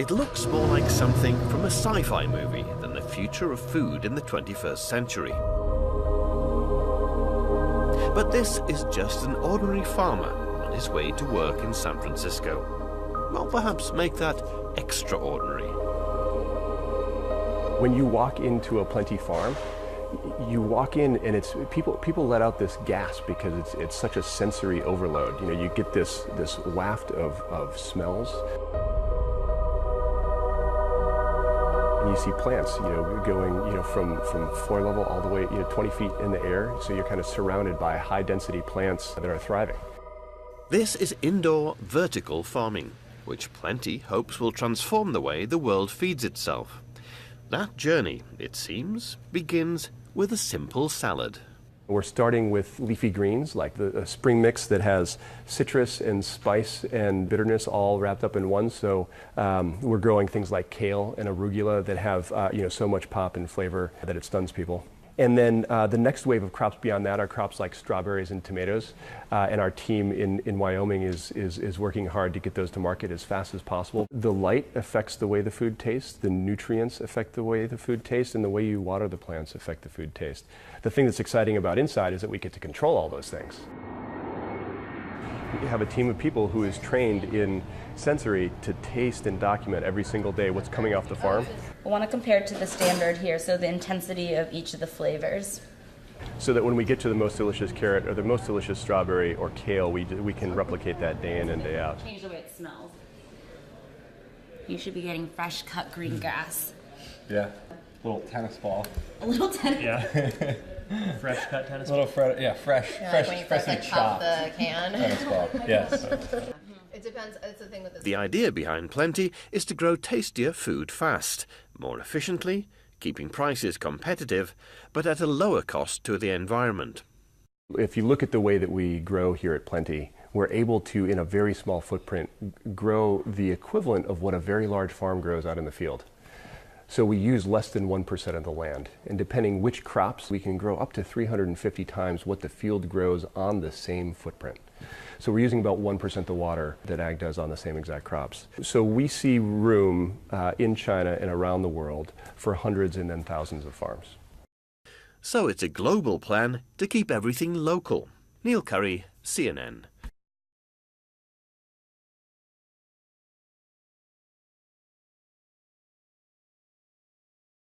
It looks more like something from a sci-fi movie than the future of food in the 21st century. But this is just an ordinary farmer on his way to work in San Francisco. Well, perhaps make that extraordinary. When you walk into a Plenty farm, you walk in and it's people let out this gasp because it's such a sensory overload. You know, you get this waft of smells. And you see plants, going, from floor level all the way, 20 feet in the air. So you're kind of surrounded by high density plants that are thriving. This is indoor vertical farming, which Plenty hopes will transform the way the world feeds itself. That journey, it seems, begins with a simple salad. We're starting with leafy greens, like the spring mix that has citrus and spice and bitterness all wrapped up in one. So we're growing things like kale and arugula that have so much pop and flavor that it stuns people. And then the next wave of crops beyond that are crops like strawberries and tomatoes. And our team in Wyoming is working hard to get those to market as fast as possible. The light affects the way the food tastes, the nutrients affect the way the food tastes, and the way you water the plants affect the food taste. The thing that's exciting about Inside is that we get to control all those things. We have a team of people who is trained in sensory to taste and document every single day what's coming off the farm. I want to compare it to the standard here, so the intensity of each of the flavors. So that when we get to the most delicious carrot or the most delicious strawberry or kale, we can replicate that day in and day out. Change the way it smells. You should be getting fresh cut green grass. Yeah, little tennis ball. A little tennis. Yeah. Fresh cut tennis ball. Fresh, like when you first pop the can. Tennis ball. Yes. It depends. It's the thing with this. The idea behind Plenty is to grow tastier food fast, more efficiently, keeping prices competitive, but at a lower cost to the environment. If you look at the way that we grow here at Plenty, we're able to, in a very small footprint, grow the equivalent of what a very large farm grows out in the field. So we use less than 1% of the land, and depending which crops, we can grow up to 350 times what the field grows on the same footprint. So we're using about 1% of the water that ag does on the same exact crops. So we see room in China and around the world for hundreds and then thousands of farms. So it's a global plan to keep everything local. Neil Curry, CNN.